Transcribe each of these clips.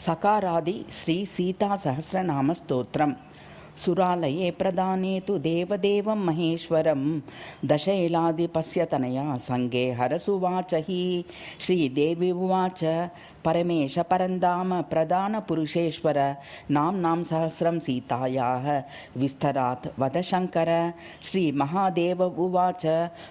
सकारादि श्री सीता सहस्रनाम स्तोत्रम्। सुरालये प्रदाने तु देवदेवं महेश्वरं दशैलाधिपस्य तनया संगे हरसुवाच हि श्रीदेवी उवाच परमेश परन्धाम प्रधानपुरुषेश्वर नाम्नां सहस्रं सीतायाः विस्तरात् वद शङ्कर। श्रीमहादेव उवाच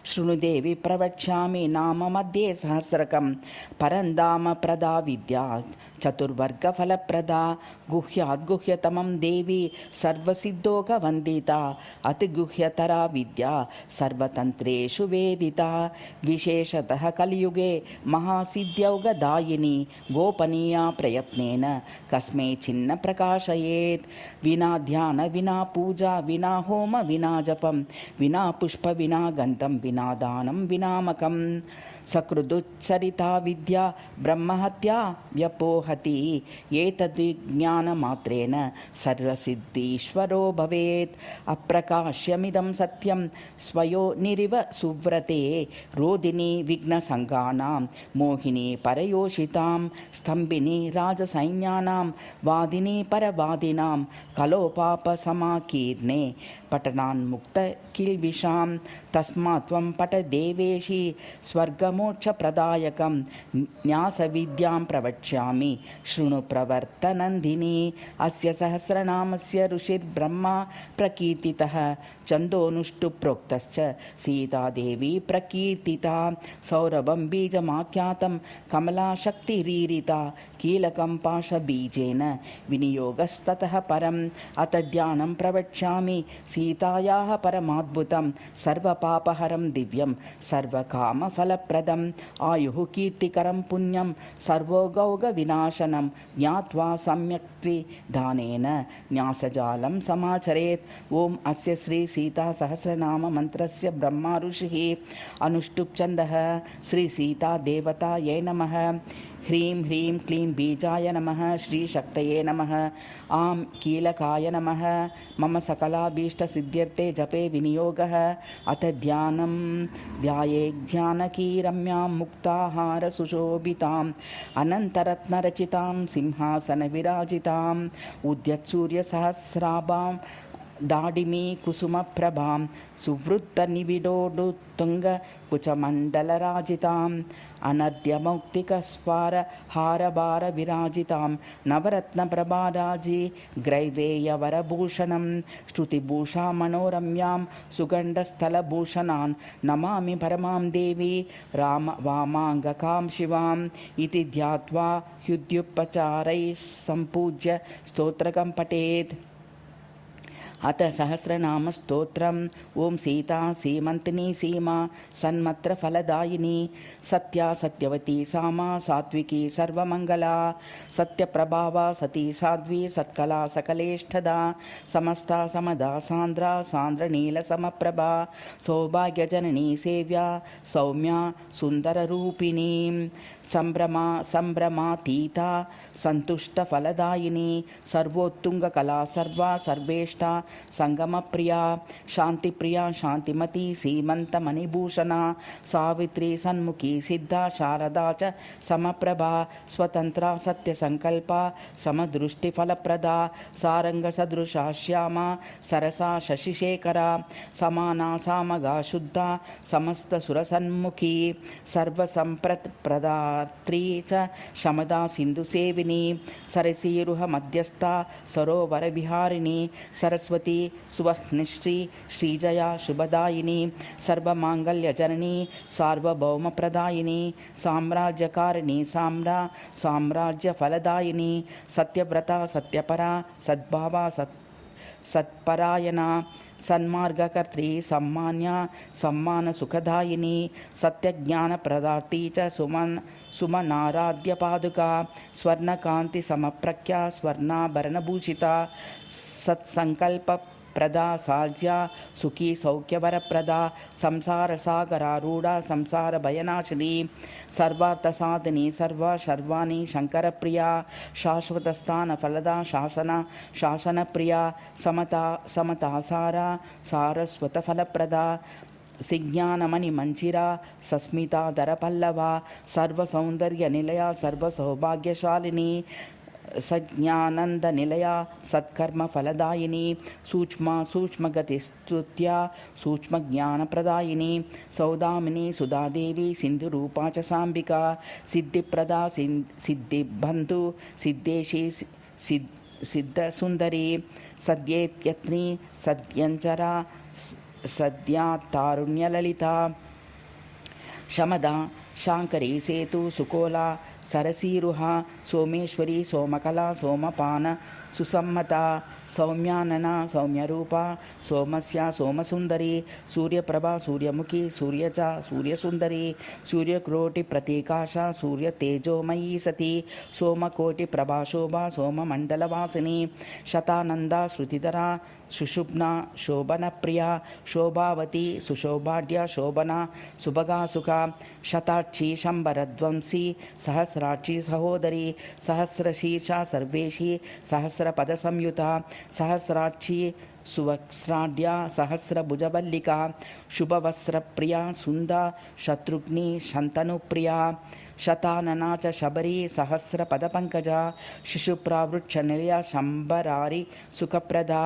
शृणुदेवि प्रवक्ष्यामि नाम मध्ये सहस्रकं परन्धाम प्रदा विद्या चतुर्वर्गफलप्रदा गुह्याद्गुह्यतमं देवी सर्वसिद्धोगवन्दिता अतिगुह्यतरा विद्या सर्वतन्त्रेषु वेदिता विशेषतः कलियुगे महासिद्ध्यौगदायिनी गोपनीया प्रयत्नेन कस्मै छिन्न प्रकाशयेत्। विना ध्यान विना पूजा विना होम विना जपं विना पुष्प विना गन्धं विना दानं विना मकं सकृदुच्चरिता विद्या ब्रह्महत्या व्यपोहति एतद्विज्ञानमात्रेण सर्वसिद्धीश्वरो भवेत्। अप्रकाश्यमिदं सत्यं स्वयोनिरिव सुव्रते रोदिनी विघ्नसङ्गानां मोहिनी परयोषितां स्तम्भिनी राजसैन्यानां वादिनी परवादिनां कलोपापसमाकीर्णे पठनान्मुक्तकिल्बिषां तस्मात् त्वं पठ देवेशी स्वर्गमोक्षप्रदायकं न्यासविद्यां प्रवक्ष्यामि शृणु प्रवर्तनन्दिनी। अस्य सहस्रनामस्य ऋषिर्ब्रह्मा प्रकीर्तितः छन्दोनुष्टुप् प्रोक्तश्च सीतादेवी प्रकीर्तिता। सौरभं बीजमाख्यातं कमलाशक्तिरीरिता कीलकं पाशबीजेन विनियोगस्ततः परम् अथ ध्यानं प्रवक्ष्यामि सीतायाः परमाद्भुतं सर्वपापहरं दिव्यं सर्वकामफलप्रदम् आयुः कीर्तिकरं पुण्यं सर्वोगौगविनाशनं ज्ञात्वा सम्यक्विधानेन न्यासजालं समाचरेत्। ओम अस्य श्री सीता सहस्रनाम मंत्रस्य ब्रह्मा ऋषिः अनुष्टुप् छन्दः। श्री सीता देवतायै नमः। ह्रीं ह्रीं क्लीं बीजाय नमः। श्रीशक्तये नमः। आं कीलकाय नमः। मम सकलाभीष्टसिद्ध्यर्थे जपे विनियोगः। अथ ध्यानं ध्यायेज्ञानकी रम्यां मुक्ताहारसुशोभिताम् अनन्तरत्नरचितां सिंहासनविराजिताम् उद्यत्सूर्यसहस्राभां दाडिमी कुसुमप्रभां सुवृत्तनिबिडोडुत्तुङ्गकुचमण्डलराजिताम् अनद्यमौक्तिकस्वारहारभारविराजितां नवरत्नप्रभाराजी ग्रैवेयवरभूषणं श्रुतिभूषामनोरम्यां सुगन्धस्थलभूषणान् नमामि परमां देवी राम वामाङ्गकां शिवाम् इति ध्यात्वा ह्युद्युपचारैः सम्पूज्य स्तोत्रकं पठेत्। अथ सहस्रनाम स्तोत्रम्। ओम सीता सीमंतिनी सीमा सन्मत्र फलदायिनी सत्या सत्यवती सामा सात्विकी सर्वमंगला सत्यप्रभावा सती साध्वी सत्कला सकलेष्ठदा समस्ता समदा सांद्रा सांद्रनील समप्रभा सौभाग्यजननी सेव्या सौम्या सुंदररूपिणी संभ्रमा संभ्रमातीता संतुष्टफलदायिनी सर्वोत्तुंगकला सर्वा सर्वेष्टा संगमप्रिया शांतिप्रिया शांतिमती सीमंतमणिभूषणा सावित्री सन्मुखी सिद्धा शारदा च समप्रभा स्वतंत्रा सत्यसंकल्पा समदृष्टिफलप्रदा सारंगसदृशा श्यामा सरसा शशिशेखरा समाना सामगा शुद्धा समस्तसुरसन्मुखी सर्वसंप्रदात्री च शमदा सिन्धुसेविनी सरसीरुह मध्यस्था सरोवरविहारिणी सरस्वती सुवह्निश्री श्रीजया शुभदायिनी सर्वमांगल्यजननी सार्वभौमप्रदायिनी साम्राज्यकारिणी साम्रा साम्राज्यफलदायिनी सत्यव्रता सत्यपरा सद्भावा सत्परायणा सन्मार्गकर्त्री सम्मान्या सम्मानसुखदायिनी सत्यज्ञानप्रदात्री च सुमनाराध्यपादुका स्वर्णकान्तिसमप्रख्या स्वर्णाभरणभूषिता सत्सङ्कल्पप्रदा साज्या सुखी सौख्यवरप्रदा संसारसागरारूढा संसारभयनाशिनी सर्वार्थसाधिनी सर्वा शर्वाणी शङ्करप्रिया शाश्वतस्थानफलदा शासना शासनप्रिया समता समतासारा सारस्वतफलप्रदा सिज्ञानमणिमञ्चिरा सस्मिता दरपल्लवा सर्वसौन्दर्यनिलया सर्वसौभाग्यशालिनी सज्ञानन्दनिलया सत्कर्मफलदायिनी सूक्ष्मगतिस्तुत्या सूक्ष्मज्ञानप्रदायिनी सौदामिनी सुधादेवी सिन्धुरूपा च साम्बिका सिद्धिप्रदा सिद्धिबन्धु सिद्धेशी सिद्धसुन्दरी सद्येत्यत्नी सद्यञ्चरा सद्या तारुण्यललिता शमदा शांकरी सेतु सुकोला सरसीरुहा सोमेश्वरी सोमकला सोमपान सुसम्मता सौम्यानना सौम्यरूपा सोमस्या सोमसुंदरी सूर्यप्रभा सूर्यमुखी सूर्यजा सूर्यसुंदरी सूर्यकोटिप्रतीकाशा सूर्यतेजोमयी सती सोमकोटिप्रभा शोभा सोममण्डलवासिनी शतानंदा श्रुतिधरा सुषुप्ना शोभनप्रिया शोभावती सुशोभाढ्या शोभना सुभगासुखा शताक्षी शंबरध्वंसी सहस्राक्षी सहोदरी सहस्रशीर्षा सर्वेशी सहस्रपदसंयुता सहस्राक्षी सुवक्स्राढ्या सहस्रभुजवल्लिका शुभवस्त्रप्रिया सुंदा शत्रुघ्नी शन्तनुप्रिया शतानना च शबरी सहस्रपदपङ्कजा शिशुप्रावृक्षनिलया शंबरारी सुखप्रदा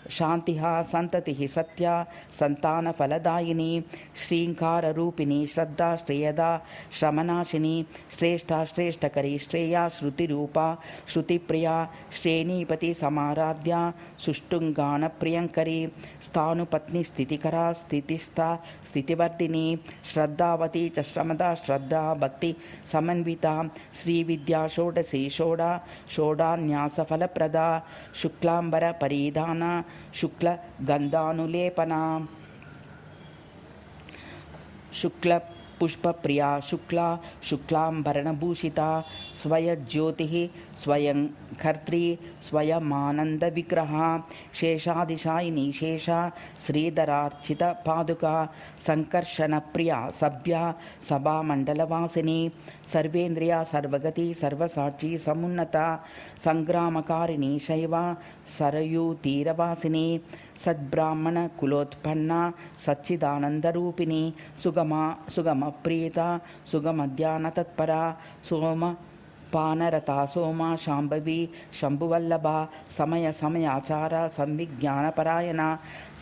शांतिः संततिः सत्या संतानफलदायिनी श्रींकाररूपिणी श्रद्धा श्रेयदा श्रमनाशिनी श्रेष्ठा श्रेष्ठकरी श्रेया श्रुतिरूपा श्रुतिप्रिया श्रेणीपति समाराध्या सुष्टुंगानप्रियंकरी स्थानुपत्नी स्थितिकरा स्थितिस्था स्थितिवर्धिनी श्रद्धावती च श्रमदा श्रद्धा भक्ति समन्विता श्रीविद्या षोडशी षोडा षोडान्यासफलप्रदा शुक्लांबर परिधाना शुक्ल गंधानुलेपना शुक्ल पुष्प प्रिया शुक्ला शुक्लांभरणभूषिता स्वयज्योतिः स्वयं कर्त्री स्वयमानंद विग्रहा शेषादिशायिनी शेषा श्रीधरार्चित पादुका संकर्षण प्रिया सभ्या सभामंडलवासिनी सर्वेन्द्रिया सर्वगति सर्वसाक्षी समुन्नता संग्रामकारिणी शैवा सरयूतीरवासिनी सद्ब्राह्मण कुलोत्पन्ना सच्चिदानंदरूपिणी सुगमा सुगमप्रीता सुगमध्यान तत्परा सोम पानरता सोमा शांभवी शंभुवल्लभा समय समयाचारा संविज्ञानपरायणा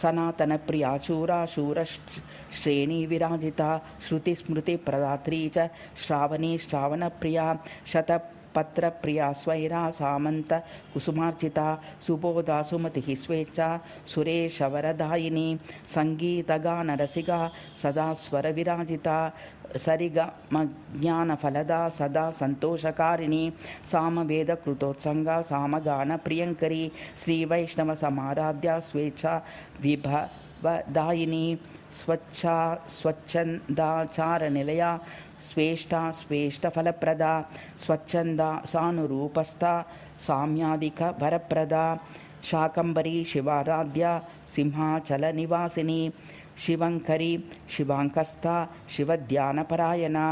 सनातन प्रिया शूरा शूर श्रेणी विराजिता श्रुति स्मृति प्रदात्री च श्रावणी श्रावण प्रिया शत पत्र प्रिया स्वैरा सामंत कुसुमार्चिता सुबोधा सुमति स्वेच्छा सुरेशवरदायिनी संगीतगान रसिका सदा स्वर विराजिता सरिगमज्ञानफलदा सदा संतोषकारिणी सामवेद कृतोत्संगा सामगान प्रियंकरी श्रीवैष्णव समाराध्या स्वेच्छा विभवदायिनी स्वच्छा स्वच्छंदाचार निलया स्वेष्टा स्वेष्टफलप्रदा स्वच्छंदा सानुरूपस्था साम्यादिक वरप्रदा शाकंबरी शिवाराध्या सिंहाचल निवासिनी शिवंकरी शिवांकस्था शिवध्यानपरायणा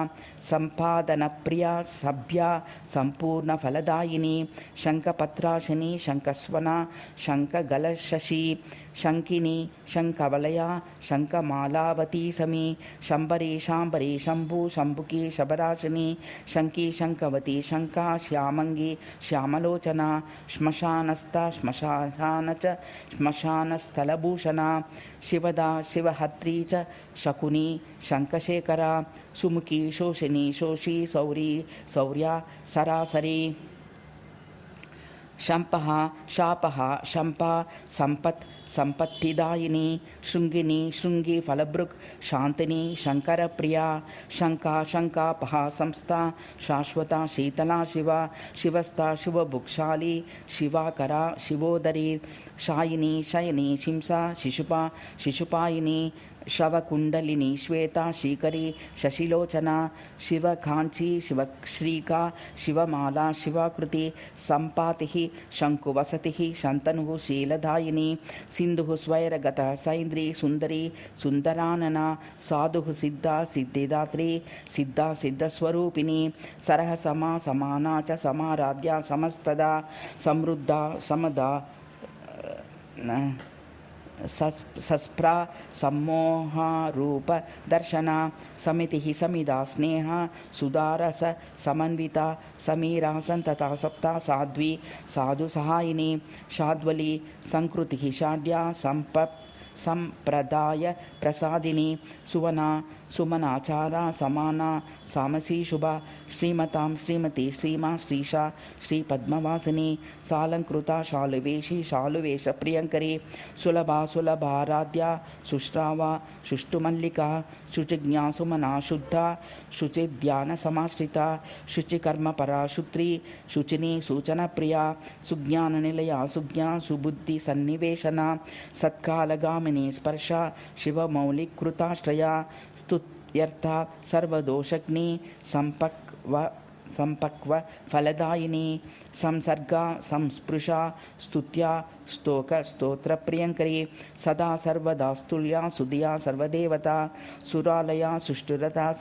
संपादनप्रिया सभ्या संपूर्णफलदायिनी शंखपत्राशिनी शंखस्वना शंखगलशशी शंकिनी शंखवलया शंखमालावती समी शंबरी शांबरी शंभु शंभुकी शबराशिनी शंकी शंखवती शंका श्यामंगी श्यामलोचना श्मशानस्था श्मशान च श्मशानस्थलभूषणा शिवदा शिवहत्री च शकुनी शंखशेखरा सुमुखी शोषिनी शोषी सौरी सौर्या सरासरी शंपः शापः शंपा संपत् संपत्तिदायिनी शृंगिनी शृंगी फलभृक् शांतिनी शंकर प्रिया शंका शंकापः संस्था शाश्वता शीतला शिवा शिवस्था शिवभुक्शाली शिवाकरा शिवोदरी शायिनी शयनी शिंसा शिशुपा शिशुपायिनी शवकुंडलिनी श्वेता श्रीकरी शशिलोचना शिवकांची शिवश्रीका शिवमाला शिवाकृति संपातिः शंकुवसतिः शंतनुः शीलदायिनी सिंधुः स्वैरगतः सैन्द्री सुंदरी सुंदरानना साधुः सिद्धा सिद्धिदात्री सिद्धा सिद्धस्वरूपिणी सरह समा समाना च समाराध्या समस्तदा समृद्धा समदा सस्प्रा सम्मोहारूप दर्शना समितिः समिदा स्नेह सुदारस समन्विता समीरा सन्तता सप्ता साध्वी साधु सहायिनी शाद्वली संकृतिः शाढ्या संप्रदाय प्रसादिनी सुवना सुमनाचारा समाना सामसी शुभा श्रीमतां श्रीमती श्रीमा श्रीशा श्री पद्मवासिनी सालंकृता शालुवेशी शालुवेश प्रियंकरी सुलभा सुलभाराध्या सुश्रावा सुष्टुमल्लिका शुचिज्ञा सुमना शुद्धा शुचिध्यान समाश्रिता शुचिकर्मपरा शुत्री शुचिनी सूचन प्रिया सुज्ञान निलया सुज्ञा सुबुद्धि सन्निवेशना सत्कालगामिनी स्पर्शा शिवमौलिकृताश्रया स्तुत्यर्था सर्वदोषग्नि संपक्व फलदायिनी संसर्गा संस्पृशा स्तुत्या स्तोक स्तोत्र प्रियंकरी सदा सर्वदा स्तुल्या सुधिया सर्वदेवता सुरालया सुष्टुरता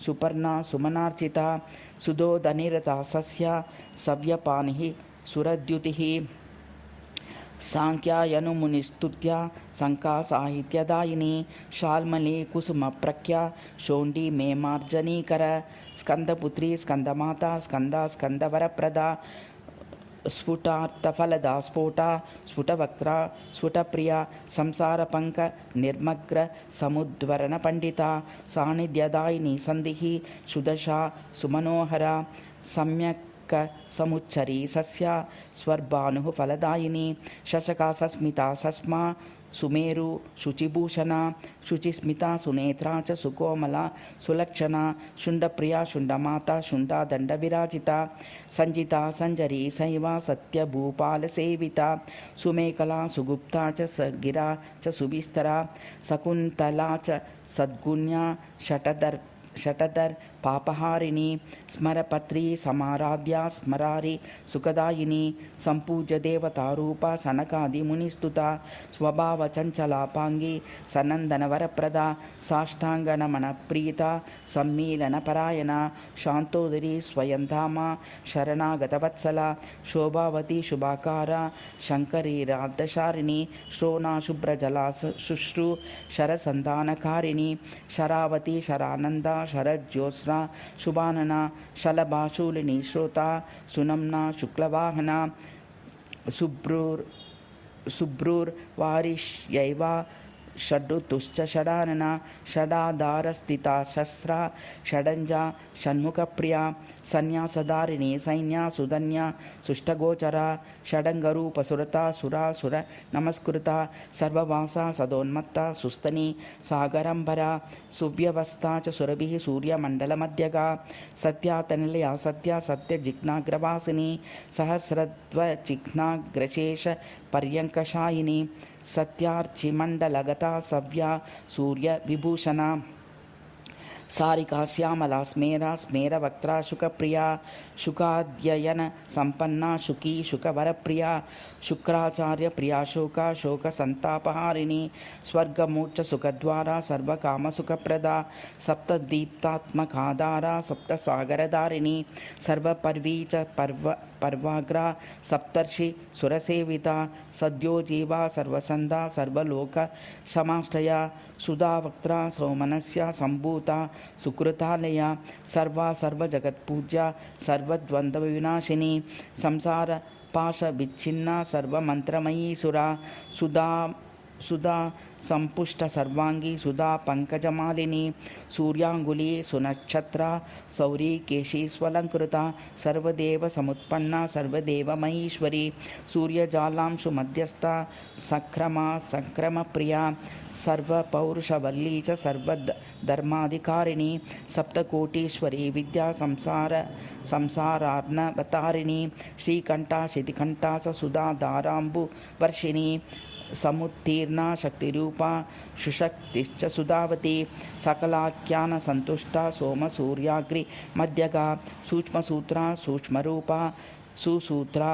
सुपर्णा सुमनार्चिता सुदोदनिरता सस्या सव्यपानिः सुरद्युतिः सांख्यायनुमुनिस्तुत्या शंका साहित्यदायिनी शाल्मली कुसुम प्रख्या शोंडी मेमार्जनीकर स्कंदपुत्री स्कंदमाता स्कंदा स्कंदवरप्रदा स्फुटार्थफलदा स्फोटा स्फुटवक्त्रा स्फुटप्रिया संसारपंक निर्मग्र समुद्वरण पंडिता सानिध्यदायिनी संधिः सुदशा सुमनोहरा सम्यक् समुच्चरी सस्या स्वर्भानुः फलदायिनी शशका सस्मिता सस्मा सुमेरु शुचिभूषणा शुचिस्मिता सुनेत्रा च सुकोमला सुलक्षणा शुंडप्रिया शुंडमाता शुंडा दंडविराजिता संजिता संजरी सैवा सत्यभूपालसेविता सुमेखला सुगुप्ता च सगिरा च सुबिस्तरा शकुन्तला च सद्गुण्या शटधर पापहारिणी स्मरपत्री समाराध्या स्मरारि सुखदायिनी संपूज्य देवतारूपा सनकादि मुनिस्तुता स्वभाव चंचलापांगी सनंदनवरप्रदा साष्टांगनमन प्रीता सम्मीलनपरायणा शांतोदरी स्वयंधामा शरणागतवत्सला शोभावती शुभाकारा शंकरी राधशारिणी श्रोणा शुभ्रजला शुश्रु शरसंधानकारिणी शरावती शरानंदा शरज्योत्स्ना शुभानना शलभा शूलिनी श्रोता सुनम्ना शुक्लवाहना सुब्रूर्वारिष्यैवा षड्ऋतुश्च षडानना षडाधारस्थिता शस्त्रा षडंजा षण्मुखप्रिया संन्यासधारिणी सैन्या सुधन्या सुष्टगोचरा षडंगरूपसुरता सुरासुर नमस्कृता सर्ववासा सदोन्मत्ता सुस्तनी सागरंबरा सुव्यवस्था च सुरभिः सूर्यमण्डलमध्यगा सत्यातनिलया सत्या सत्यजिह्नाग्रवासिनी सहस्रध्वजिह्नाग्रशेष पर्यङ्कशायिनी सत्यार्चिमण्डलगता सव्या सूर्यविभूषणा सारिका श्यामला स्मेरा स्मेरवक्त्रा शुकप्रिया शुकाध्ययन संपन्ना शुकी शुकवरप्रिया शुक्राचार्य प्रिया शोका शोक संतापहारिणी स्वर्गमोक्ष सुखद्वारा सर्वकामसुखप्रदा सप्तदीप्तात्मकाधारा सप्तसागरधारिणी सर्वपर्वी च पर्वाग्रा सप्तर्षि सुरसेविता सद्योजीवा सर्वसंधा सर्वलोक समाश्रया सुधावक्त्रा सौमनस्या संभूता सुकृतालया सर्वा सर्वजगत्पूज्या सर्वद्वन्द्वविनाशिनी संसार पाश विच्छिन्ना सर्वमंत्रमयी सुरा सुधा संपुष्ट सर्वांगी सुधा पंकजमालिनी सूर्यांगुली सुनक्षत्रा सौरी केशी स्वलंकृता सर्वदेव समुत्पन्ना सर्वदेव महेश्वरी सूर्यजालांशु मध्यस्था सक्रमा संक्रम प्रिया सर्वपौरुषवल्ली च सर्वधर्माधिकारिणी सप्तकोटीश्वरी विद्या संसारार्णवतारिणी श्रीकंठा शितिकंठा च सुधा धारांबुवर्षिणी समुत्तीर्णा शक्तिरूपा सुशक्तिश्च सुधावती सकलाख्यान संतुष्टा सोम सूर्याग्रि मध्यगा सूक्ष्मसूत्रा सूक्ष्मरूपा सुसूत्रा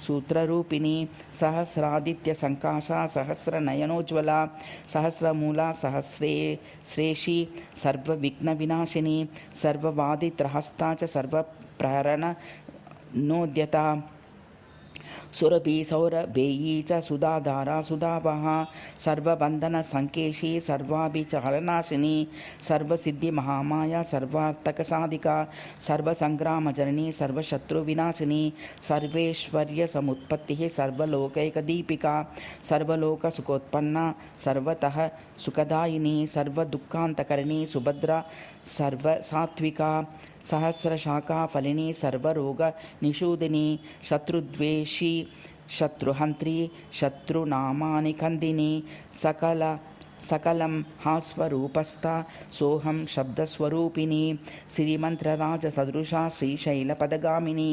सूत्ररूपिणी सहस्रादित्य संकाशा सहस्रनयनोज्ज्वला सहस्रमूला सहस्रेशी सर्वविघ्नविनाशिनी सर्ववादित्रहस्ता च सर्वप्रहरणोद्यता सुरभि सौरभेयी च सुधाधारा सुधावहा सर्वबंधन संकेशी सर्वाभिचारनाशिनी सर्वसिद्धि महामाया सर्वार्थक साधिका सर्वसंग्राम जननी सर्वशत्रु विनाशिनी सर्वेश्वर्य समुत्पत्ति सर्वलोकैक दीपिका सर्वलोक सुखोत्पन्ना सर्वतः सुखदायिनी सर्वदुःखान्तकरिणी सुभद्रा सर्वसात्विका सहस्रशाखा फलिनी सर्वरोग निषूदिनी शत्रुद्वेषी शत्रुहंत्री शत्रुनामानि खंदिनी सकलं हास्वरूपस्था सोहम शब्दस्वरूपिणी श्रीमंत्रराज सदृशा श्रीशैलपदगामिनी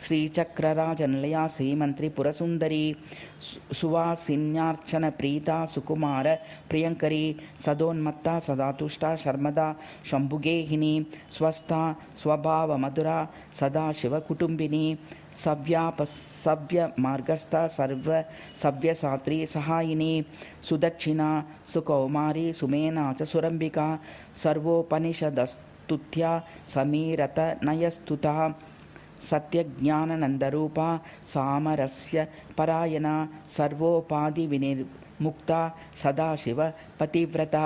श्रीचक्रराजनिलया श्रीमंत्रिपुरसुंदरी सुवासिन्यार्चन प्रीता सुकुमार प्रियंकरी सदोन्मत्ता सदातुष्टा शर्मदा शंभुगेहिनी स्वस्था स्वभाव मधुरा सदा शिवकुटुंबिनी सव्य मार्गस्था सर्व सव्यसात्री सहायिनी सुदक्षिणा सुकौमारी सुमेना च सुरंबिका सर्वोपनिषदस्तुत्या समीरत नयस्तुता सत्यज्ञाननंदरूपा सामरस्य परायणा सर्वोपाधि विनिर्मुक्ता सदाशिव पतिव्रता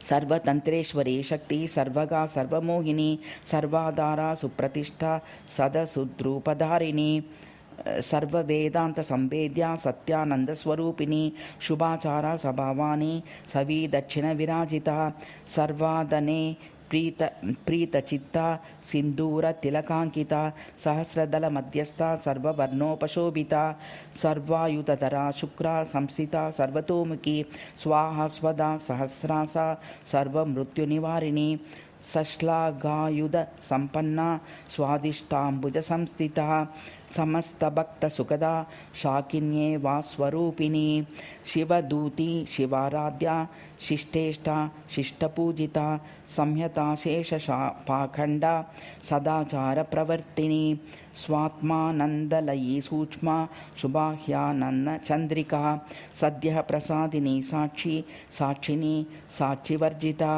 सर्वतंत्रेश्वरी शक्ति सर्वगा सर्वमोहिनी सर्वाधारा सुप्रतिष्ठा सदसुद्रूपधारिणी सर्ववेदांत संवेद्या सत्यानंद स्वरूपिणी शुभाचारा स्वभावानी सवी दक्षिण विराजिता सर्वादने प्रीतचित्ता सिंदूर तिलकांकिता सहस्रदल मध्यस्था सर्ववर्णोपशोभिता सर्वायुधरा शुक्रा संस्थिता सर्वतोमुखी स्वाहा स्वदा सहस्रासा सर्वमृत्युनिवारिणी सश्लाघायुध संपन्ना स्वादिष्टांबुज संस्थिता समस्त भक्त सुखदा शाकिन्ये वा स्वरूपिणी शिवदूती शिवाराध्या शिष्टेष्टा शिष्टपूजिता संहता शेष पाखंडा सदाचार प्रवर्तिनी स्वात्मानंदलयी सूक्ष्मा शुभाह्यानंद चंद्रिका सद्यः प्रसादिनी साक्षी साक्षिणी साक्षिवर्जिता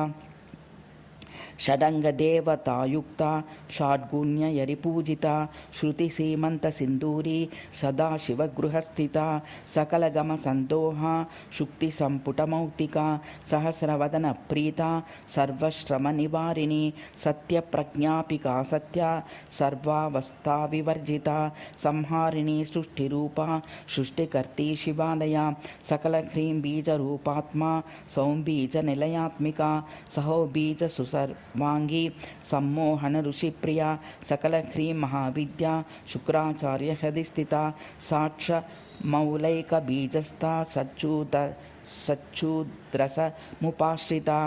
षडंग देवतायुक्ता षाड्गुण्ययरिपूजिता श्रुतिसीमंत सिंदूरी सदाशिव गृहस्थिता सकलगम संदोहा शुक्ति संपुटमौक्तिका सहस्रवदन प्रीता सर्वश्रम निवारिणी सत्य प्रज्ञापिका सत्या सर्वावस्था विवर्जिता संहारिणी सृष्टिरूपा सृष्टिकर्ती शिवालया सकल ह्रीं बीज रूपात्मा सौंबीज निलयात्मिका सहो बीज सुसर्वांगी सम्मोहन ऋषि प्रिया सकल ह्रीं महाविद्या शुक्राचार्य हृदि स्थिता साक्ष मौलैक बीजस्था सच्चूद्रस मुपाश्रिता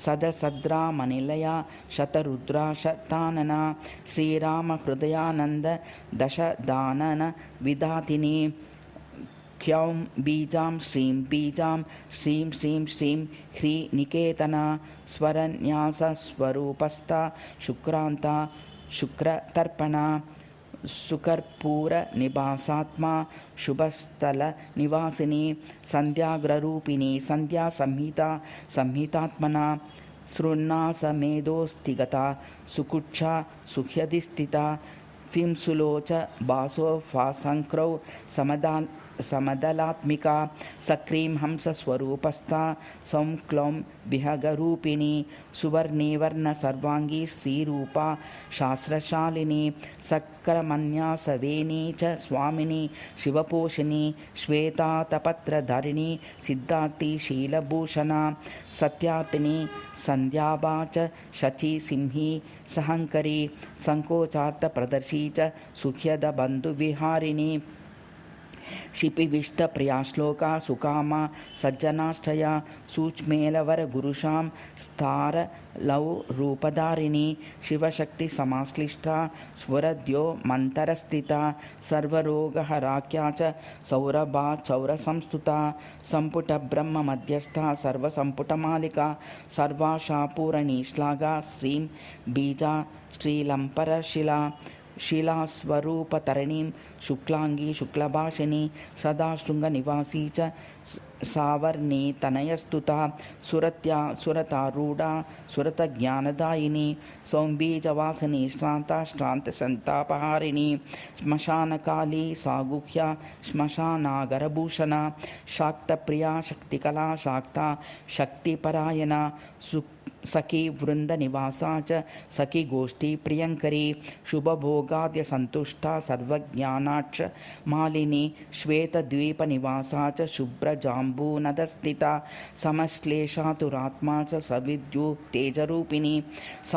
सदसद्रामनिलया शतरुद्रा शतानना श्रीराम हृदयानंद दशदानन विधातिनी ख्यौं बीजां श्रीं श्रीं श्रीं श्रीं ह्री निकेतना स्वरन्यासस्वरूपस्था शुक्रांता शुक्रतर्पणा सुकर्पूर निवासात्मा शुभस्थल निवासिनी संध्याग्ररूपिणी संध्या संहिता संहितात्मना सृन्नासमेधोस्तिगता सुकुच्छा सुह्यधिस्थिता फिंसुलोच बासोफासंक्रौ समदलात्मिका सक्रीं हंस स्वरूपस्था संक्लौं विहगरूपिणी सुवर्णीवर्ण सर्वांगी श्रीरूपा शास्त्रशालिनी सक्करमन्यासवेणी च स्वामिनी शिवपोषिणी श्वेतातपत्रधारिणी सिद्धार्थी शीलभूषणा सत्यार्थिनी संध्याभा च शची सिंही सहंकरी संकोचार्थ प्रदर्शी च सुख्यद बंधुविहारिणी क्षिपिविष्ट प्रिया श्लोका सुकामा सज्जनाश्रया सूक्ष्मेलवर गुरुशां स्थार लौ रूपधारिणी शिवशक्ति समाश्लिष्टा स्वरद्यो मंतरस्थिता सर्वरोगहराख्या च सौरभा चौरसंस्तुता संपुट ब्रह्म मध्यस्था सर्वसंपुटमालिका सर्वाशापूरणी श्लाघा श्रीं बीजा श्रीलंपरशिला शिलास्वरूपतरणीं शुक्लांगी शुक्लभाषिणी सदा शृंगनिवासी च सावर्णी तनयस्तुता सुरत्या सुरतारूढा सुरतज्ञानदायिनी सौम्बीजवासिनी श्रान्ता श्रान्तसन्तापहारिणी श्मशानकाली सागुह्या श्मशानागरभूषणा शाक्तप्रिया शक्तिकला शाक्ता शक्तिपरायणा सखी वृंदनिवासा च सखी गोष्ठी प्रियंकरी शुभभोगाद्य संतुष्टा सर्वज्ञानाक्ष मालिनी श्वेतद्वीपनिवासा च शुभ्रजाम्बूनदस्थिता समश्लेषा तुरात्मा च सविद्युत्तेजरूपिणी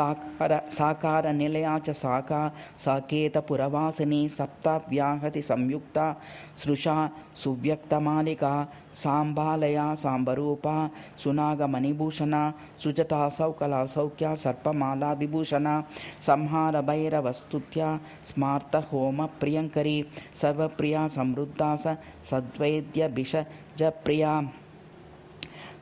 साकारनिलया च साका साकेतपुरवासिनी सप्ताव्याहति संयुक्ता सृषा सुव्यक्तमालिका सांबालया सांबरूपा सुनागमणिभूषणा सुजटा सौकला सौख्या सर्पमाला विभूषणा संहार भैरवस्तुत्या स्मार्त होम प्रियंकरी सर्वप्रिया समृद्धा सद्वैद्य भिषज प्रिया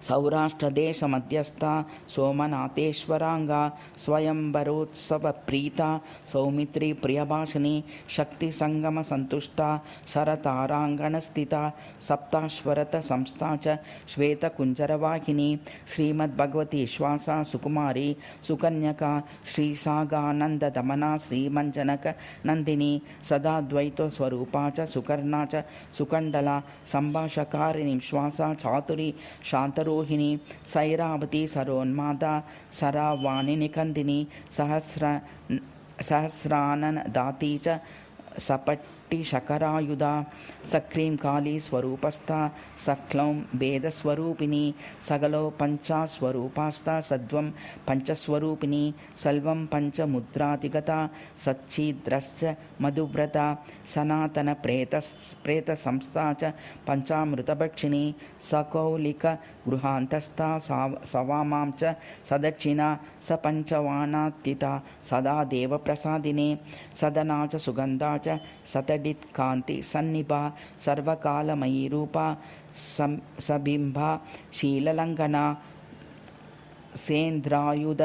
सौराष्ट्रदेश मध्यस्था सोमनाथेश्वरांगा स्वयंवरोत्सव प्रीता सौमित्री प्रियभाषिणी शक्ति संगम संतुष्टा शरतारांगण स्थिता सप्ताश्वरत संस्था च श्वेत कुंजरवाहिनी श्रीमद्भगवती श्वासा सुकुमारी सुकन्यका श्री सागानंद दमना श्रीमंजनक नंदिनी सदा द्वैत स्वरूपा च सुकर्णा च सुकंडला संभाषकारिणी श्वासा चातुरी शांतरो रोहिणी सैरावती सरोन्मादा सरावाणी निकंदिनी सहस्रानन दाती च सपट्टि शकरायुधा सक्रीं काली स्वरूपस्था सक्लौं वेदस्वरूपिणी सगलो पंचास्वरूपास्था सद्वं पंचस्वरूपिणी सल्वं पंचमुद्रातिगता सच्चिद्रश्च मधुव्रता सनातन प्रेत संस्था च पंचामृतभक्षिणी सकौलिक गृहान्तस्था सवामां च सदक्षिणा स पंचवानातीता सदा देवप्रसादिनी सदना च सुगंधा च सतडित कांति सन्निभा सर्वकालमयी रूपा सबिंबा शीललंघना सेन्द्रायुध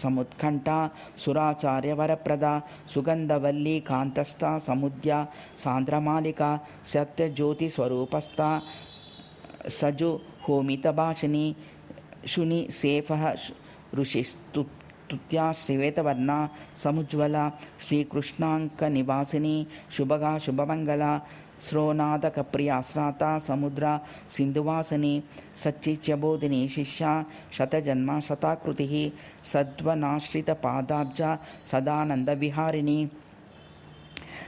समुत्कंठा सुराचार्य वरप्रदा सुगंधवल्ली कांतस्था समुद्या सांद्रमालिका सत्य ज्योति स्वरूपस्था सजु होमितभाषिनी शुनि सेफः ऋषिस्तु तुत्या श्रीवेतवर्णा समुज्वला श्रीकृष्णांक निवासिनी शुभगा शुभमंगला श्रोनादकप्रिया श्राता समुद्रा सिंधुवासिनी सच्चिच्यबोधिनी शिष्या शतजन्मा शताकृतिः सद्वनाश्रितपादाब्जा सदानंद विहारिणी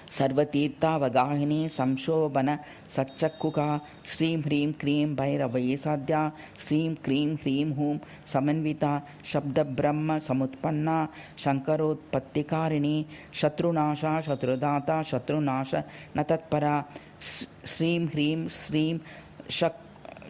सर्वतीर्थावगाहिनी संशोभन सच्चक्कुका श्रीं ह्रीं क्रीं भैरवी साध्या श्रीं क्रीं ह्रीं हूं समन्विता शब्दब्रह्म समुत्पन्ना शंकरोत्पत्तिकारिणी शत्रुनाशा शत्रुदाता शत्रुनाश न तत्परा श्रीं ह्रीं श्रीं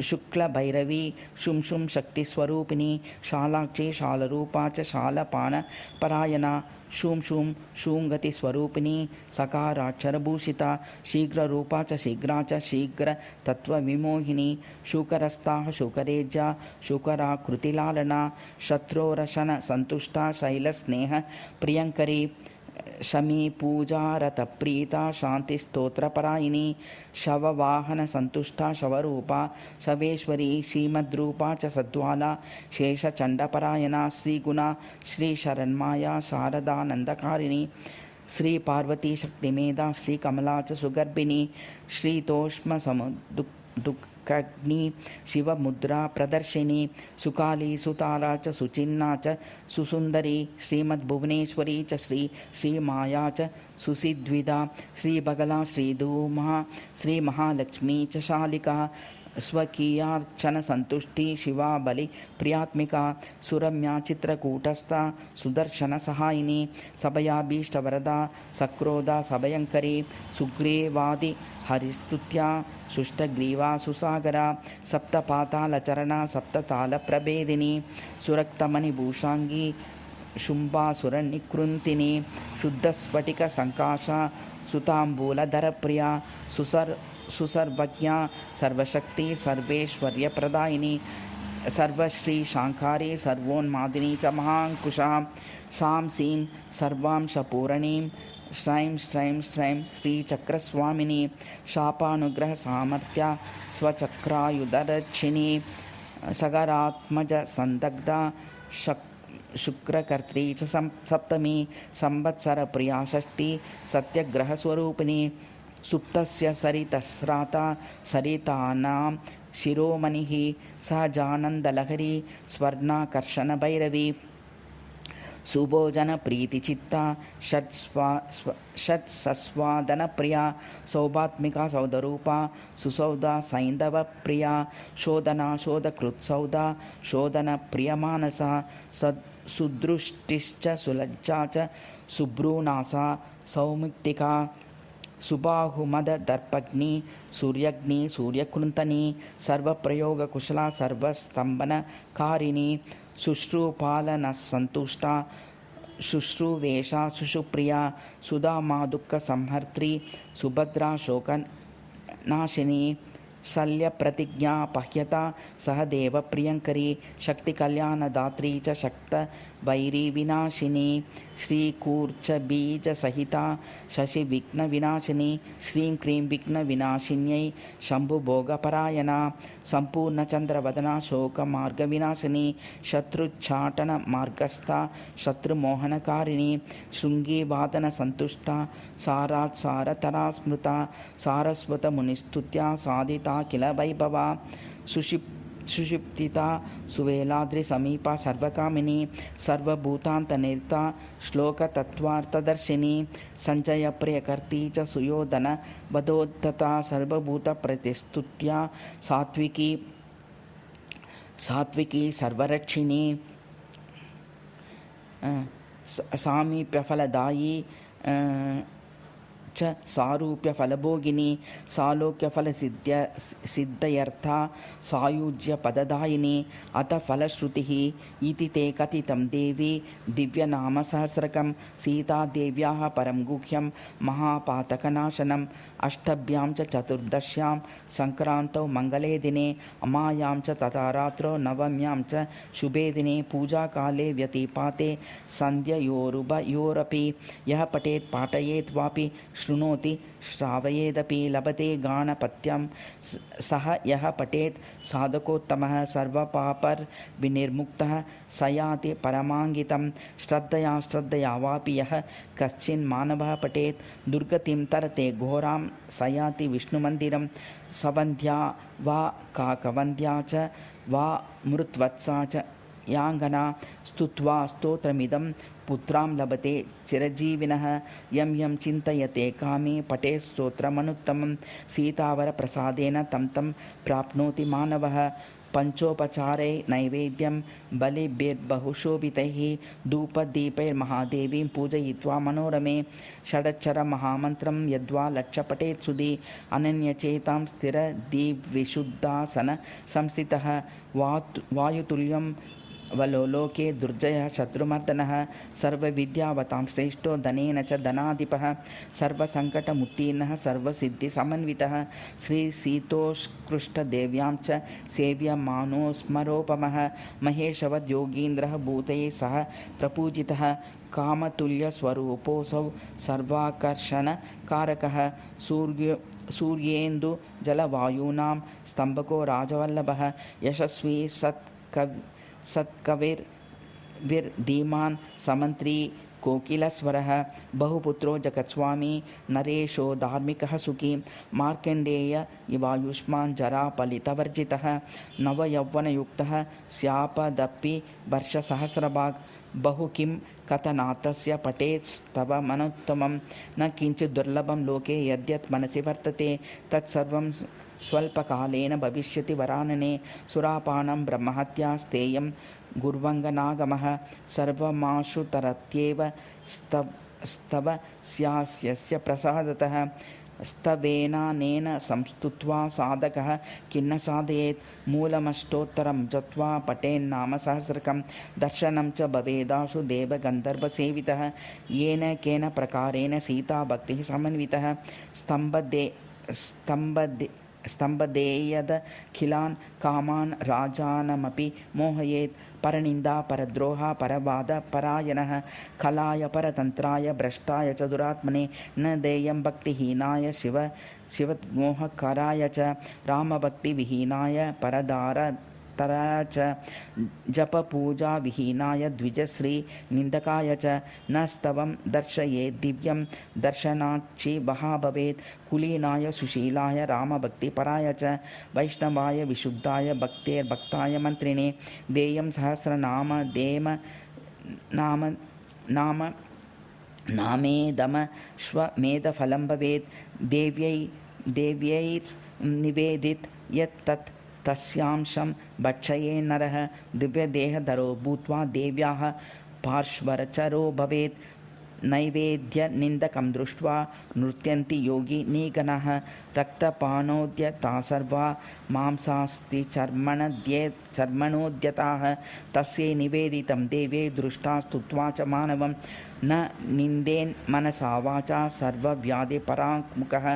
शुक्ल भैरवी शुं शुं शक्ति स्वरूपिणी शालाक्षी शालरूपा च शालपान परायणा शूं शूं शूंगति स्वरूपिणी सकाराक्षरभूषिता शीघ्र रूपा च शीघ्रा च शीघ्र तत्व विमोहिनी शूकरस्था शूकरेज्या शूकराकृतिलालना शत्रोरशन संतुष्टा शैलस्नेह प्रियंकरी शमी पूजारत प्रीता शांति स्तोत्रपरायिनी शववाहन संतुष्टा शवरूपा शवेश्वरी श्रीमद्रूपा च सद्वाला शेषचंडपरायणा श्रीगुणा श्री शरणमाया शारदानंदकारिणी श्री पार्वती शक्तिमेधा श्री कमला च सुगर्भिणी श्रीतोष्म समुद्दुःखग्नि शिवमुद्रा प्रदर्शिनी सुकाली सुतारा च सुचिन्ना च सुसुंदरी श्रीमद्भुवनेश्वरी च श्रीमाया च सुसिद्विदा श्रीबगला श्रीधूमा श्रीमहालक्ष्मी च शालिका स्वकीयार्चन संतुष्टि शिवा बलि प्रियात्मिका सुरम्या चित्रकूटस्था सुदर्शन सहायिनी सभयाभीष्टवरदा सक्रोधा सभयंकरी सुग्रीवादि हरिस्तुत्या सुष्टग्रीवा सुसागरा सप्तपातालचरणा सप्ततालप्रभेदिनी सुरक्तमणिभूषांगी शुंभासुरनिकृन्तिनी शुद्धस्फटिकसङ्काशा सुताम्बूलधरप्रिया सुसर्वज्ञा सर्वशक्ति सर्वेश्वर्यप्रदायिनी सर्वश्री शांकारी सर्वोन्मादिनी च महांकुशा सां सीं सर्वांशपूरणीं श्रैं श्रैं श्रैं श्रीचक्रस्वामिनी शापानुग्रह सामर्थ्या स्वचक्रायुधरक्षिणी सगरात्मज संदग्धा शुक्रकर्त्री च सप्तमी संवत्सर प्रिया षष्ठी सत्यग्रह स्वरूपिणी सुप्तस्य सरितस्राता सरितानां शिरोमणिः सहजानन्दलहरी स्वर्णाकर्षण भैरवी सुभोजन प्रीतिचित्ता षट्सस्वादन प्रिया सौभात्मिका सौदरूपा सुसौदा सैंधव प्रिया शोधना शोधकृत्सौदा शोधन प्रियमानसा सुदृष्टिश्च सुलज्जा च सुभ्रूनासा सौमित्तिका सुबाहुमद दर्पग्नि सूर्यग्नि सूर्यकृन्तनी सर्वप्रयोगकुशला सर्वस्तंभनकारिणी शुश्रूपालनसंतुष्टा शुश्रूवेशा सुषुप्रिया सुधामा दुःखसंहर्त्री सुभद्रा शोकनाशिनी शल्यप्रतिज्ञा पह्यता सहदेव प्रियंकरी शक्तिकल्याणदात्री च शक्तवैरी विनाशिनी श्रीकूर्चबीजसहिता शशिविघ्नविनाशिनी श्रीं क्रीं विघ्नविनाशिन्यै शम्भुभोगपरायणा सम्पूर्णचन्द्रवदना शोकमार्गविनाशिनी शत्रुच्चाटनमार्गस्था शत्रुमोहनकारिणी शृङ्गीवादनसन्तुष्टा सारात्सारतरा स्मृता सारस्वतमुनिस्तुत्या साधिता किल वैभवा सुषिप्तिता सुवेलाद्रिसमीपा सर्वकामिनी सर्वभूतान्तनिर्ता श्लोकतत्त्वार्थदर्शिनी सञ्जयप्रियकर्त्री च सुयोधन वधोद्धता सर्वभूतप्रतिस्तुत्या सात्विकी सर्वरक्षिणी सामीप्यफलदायी च सारूप्यफलभोगिनी सालोक्यफलसिद्धयर्था सायुज्यपददायिनी अथ फलश्रुतिः इति ते कथितं देवी दिव्यनामसहस्रकं सीतादेव्याः परं गुह्यं महापातकनाशनम् अष्टभ्यां च चतुर्दश्यां सङ्क्रान्तौ मङ्गले दिने अमायां च तथा रात्रौ नवम्यां च शुभे दिने पूजाकाले व्यतिपाते सन्ध्ययोरुभयोरपि यः पठेत् पाठयेत् वापि शृणोति श्रावयेदपि लभते गानपत्यं सः यः पठेत् साधकोत्तमः सर्वपापविनिर्मुक्तः स याति परमाङ्गितं श्रद्धया वापि यः कश्चिन्मानवः पठेत् दुर्गतिं तरते घोरां स याति विष्णुमन्दिरं सवन्ध्या वा काकवन्द्या च वा मृत्वत्सा च यांगना स्तुत्वा स्तोत्रमिदं पुत्रां लभते चिरजीविनः यं यं चिन्तयते कामे पठे स्तोत्रमनुत्तमं सीतावरप्रसादेन तं प्राप्नोति मानवः पंचोपचारे नैवेद्यं बलिभिर्बहुशोभितैः धूपदीपैर्महादेवीं पूजयित्वा मनोरमे षडक्षरमहामन्त्रं यद्वा लक्ष्यपठेत् सुधि अनन्यचेतां स्थिरदीविशुद्धासन संस्थितः वायुतुल्यं वलोलोके दुर्जयः शत्रुमर्दनः सर्वविद्यावतां श्रेष्ठो धनेन च धनाधिपः सर्वसङ्कटमुत्तीर्णः सर्वसिद्धिसमन्वितः श्रीसीतोत्कृष्टदेव्यां च सेव्यमानो स्मरोपमः महेशवद्योगीन्द्रः भूतये सह प्रपूजितः कामतुल्यस्वरूपोऽसौ सर्वाकर्षणकारकः सूर्येन्दुजलवायूनां स्तम्भको राजवल्लभः यशस्वी सत्कविर्धीमान् समन्त्री कोकिलस्वरः बहुपुत्रो जगत्स्वामी नरेशो धार्मिकः सुखी मार्कण्डेय इवायुष्मान् जरापलितवर्जितः नवयौवनयुक्तः स्यापदपि वर्षसहस्रभाग् बहु किं कथनातस्य पठेत्स्तव मनोत्तमं न किञ्चित् दुर्लभं लोके यद्यत् मनसि वर्तते तत्सर्वं स्वल्पकालेन भविष्यति वरानने सुरापानं ब्रह्महत्या स्थेयं गुर्वङ्गनागमः सर्वमाशुतरत्येव स्तव स्यास्य प्रसादतः स्तवेनानेन संस्तुत्वा साधकः किन्न साधयेत् मूलमष्टोत्तरं जत्वा पठेन्नाम सहस्रकं दर्शनं च भवेदाशु देवगन्धर्वसेवितः येन केन प्रकारेण सीताभक्तिः समन्वितः स्तम्भदेयदखिलान् कामान् राजानमपि मोहयेत् परनिन्दा परद्रोहा परवाद परायणः खलाय परतन्त्राय भ्रष्टाय च दुरात्मने न देयं भक्तिहीनाय शिवमोहकाराय च रामभक्तिविहीनाय परदार च जपपूजा विहीनाय द्विजश्री निन्दकाय च न स्तवं दर्शयेत् दिव्यं दर्शनाक्षी वहा भवेत् कुलीनाय सुशीलाय रामभक्तिपराय च वैष्णवाय विशुद्धाय भक्तेर्भक्ताय मन्त्रिणे देयं सहस्रनाम देम नाम नाम नामेदमश्वमेधफलं भवेत् देव्यैर्निवेदित यत् तत् तस्यांशं भक्षये नरः दिव्यदेहधरो भूत्वा देव्याः पार्श्वरचरो भवेत् नैवेद्यनिन्दकं दृष्ट्वा नृत्यन्ति योगिनीगणः रक्तपानोद्यता सर्वा मांसास्ति चर्मणोद्यताः तस्यै निवेदितं देवे दृष्टा स्तुत्वा च मानवं न निन्देन् मनसा वाचा सर्वव्याधिपराङ्मुखः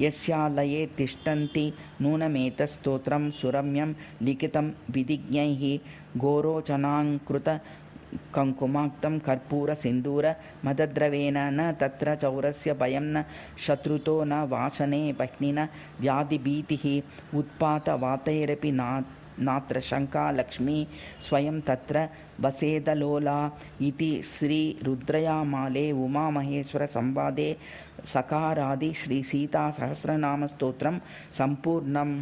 यस्यालये तिष्ठन्ति नूनमेतत्स्तोत्रं सुरम्यं लिखितं विधिज्ञैः घोरोचनाङ्कृत कंकुमाक्तं कर्पूरसिन्दूरमदद्रवेण न तत्र चौरस्य भयं न शत्रुतो न वासने बह्निन व्याधिभीतिः उत्पातवातैरपि नात्र शङ्का लक्ष्मी स्वयं तत्र वसेदलोला इति श्रीरुद्रयामाले उमामहेश्वरसंवादे सकारादि श्रीसीतासहस्रनामस्तोत्रं सम्पूर्णम्।